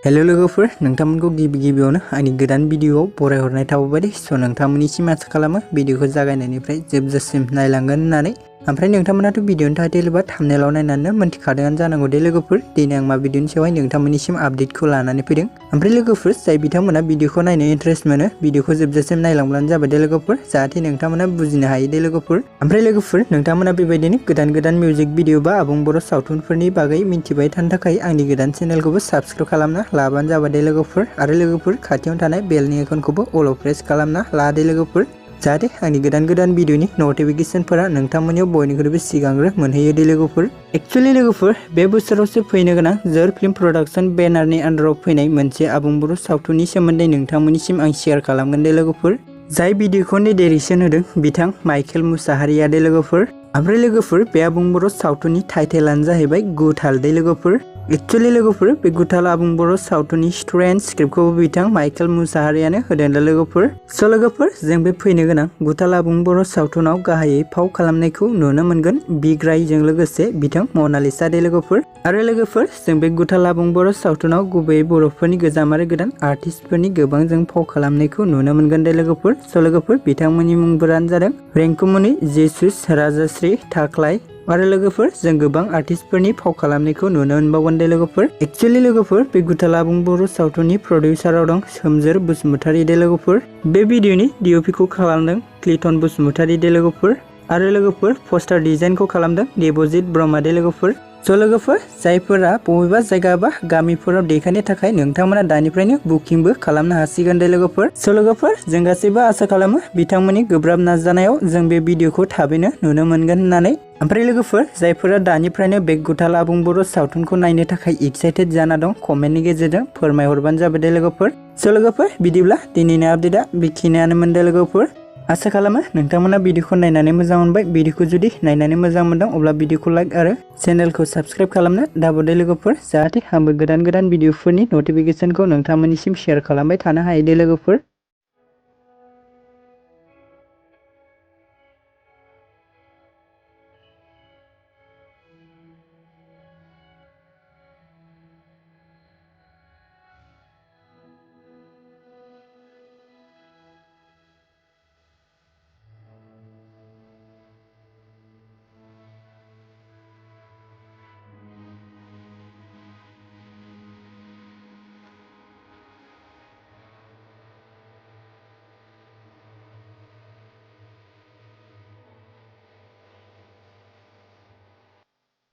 Hello लोगोफोर नोंथांमोनखौ गिबियावनो आंनि गोदान भिडियोआव बरायहरनाय थाबाय स' नोंथांमोननिसिम आसा खालामो भिडियोखौ जागायनायनिफ्राय जोबजासिम नायलांगोन होननानै ओमफ्राय नोंथांमोनाथ' भिडियोनि टाइटेल एबा थाम्बनेलाव नायनानै मोनथिखादोंआनो जानांगौ दे लोगोफोर दिनै आं मा भिडियोनि सायावहाय नोंथांमोननिसिम आपडेटखौ लानानै फैदों ओमफ्राय लोगोफोर जाय बिथांमोना भिडियोखौ नायनो इन्ट्रेस्ट मोनो भिडियोखौ जोबजासिम नायलांब्लानो जाबाय दे लोगोफोर जाहाथे नोंथांमोना बुजिनो हायो दे लोगोफोर ओमफ्राय लोगोफोर नोंथांमोना बेबायदिनो गोदान मिउजिक भिडियो बा आबुं बर' सावथुनफोरनि बागै मिन्थिबाय थानो थाखाय आंनि गोदान चेनेलखौबो साबस्क्राइब खालामना लाबानो जाबाय दे लोगोफोर आरो लोगोफोर खाथियाव थानाय बेलनि आइकनखौबो अल प्रेस खालामना ला दे लोगोफोर जाहाथे आंनि गोदान भिडियोनि नटिफिकेशनफोरा नोंथांमोननियाव बयनिख्रुइबो सिगांग्रो मोनहैयो दे लोगोफोर एक्चुअली लोगोफोर बे बोसोरावसो फैनो गोनां जोर फिल्म प्रडाक्शन बेनारनि आन्डाराव फैनाय मोनसे आबुं बर' सावथुननि सोमोन्दै नोंथांमोननिसिम आं शेयार खालामगोन दे लोगोफोर जाय भिडियोखौ डाइरेक्शन होदों बिथां माइकेल मुसाहारिया दे लोगोफोर ओमफ्राय लोगोफोर बे आबुं बर' सावथुननि टाइटेलानो जाहैबाय गुटाल दे लोगोफोर एक्चुअली लोगोफोर बे गुटाल आबुं बर' सावथुननि स्ट'री एन्ड स्क्रिप्टखौबो बिथां माइकेल मुसाहारियानो होदों दा लोगोफोर स' लोगोफोर जों बे फैनो गोनां गुटाल आबुं बर' सावथुनाव गाहायै फाव खालामनायखौ नुनो मोनगोन बिग्राइजों लोगोसे बिथां मनालिसा दे लोगोफोर आरो लोगोफोर जों बे गुटाल आबुं बर' सावथुनाव गुबैयै बर'फोरनि गोजाम आरो गोदान आर्टिस्टफोरनि गोबां जों फाव खालामनायखौ नुनो मोनगोन दे लोगोफोर स' लोगोफोर बिथांमोननि मुंफोरानो जादों रेंकुमुनि जेसुस राजाश्री थाक्लाइ आरो लोगोफोर जों गोबां आर्टिस्टफोरनि फाव खालामनायखौ नुनो मोनबावगोन दे लोगोफोर एक्चुअली लोगोफोर बे गुटाल आबुं बर' सावथुननि प्रडिउसाराव दं सोमजोर बसुमतारी दे लोगोफोर बे भिडियोनि डिअपिखौ खालामदों क्लिटन बसुमतारी दे लोगोफोर आरो लोगोफोर पस्टार डिजाइनखौ खालामदों देबजित ब्रह्म दे लोगोफोर स' लोगोफोर जायफोरा बबेबा जायगा बा गामिफोराव देखायनो थाखाय नोंथांमोना दानिफ्रायनो बुकिंबो खालामनो हासिगोन दे लोगोफोर स' लोगोफोर जों गासैबो आसा खालामो बिथांमोननि गोब्राब नाजानायाव जों बे भिडियोखौ थाबैनो नुनो मोनगोन होननानै ओमफ्राय लोगोफोर जायफोरा दानिफ्रायनो बे गुटाल आबुं बर' सावथुनखौ नायनो थाखाय एक्साइटेड जाना दं कमेन्टनि गेजेरजों फोरमायहरबानो जाबाय दे लोगोफोर स' लोगोफोर बिदिब्ला दिनैनि आपडेटआ बेखिनियानोमोन दे लोगोफोर आसा खालामो नोंथांमोना भिडियोखौ नायनानै मोजां मोनबाय भिडियोखौ जुदि नायनानै मोजां मोनदों अब्ला भिडियोखौ लाइक आरो चेनेलखौ साबस्क्राइब खालामनो दाबावदे लोगोफोर जाहाथे आंबो गोदान भिडियोफोरनि नटिफिकेशनखौ नोंथांमोननिसिम शेयार खालामबाय थानो हायो दे लोगोफोर।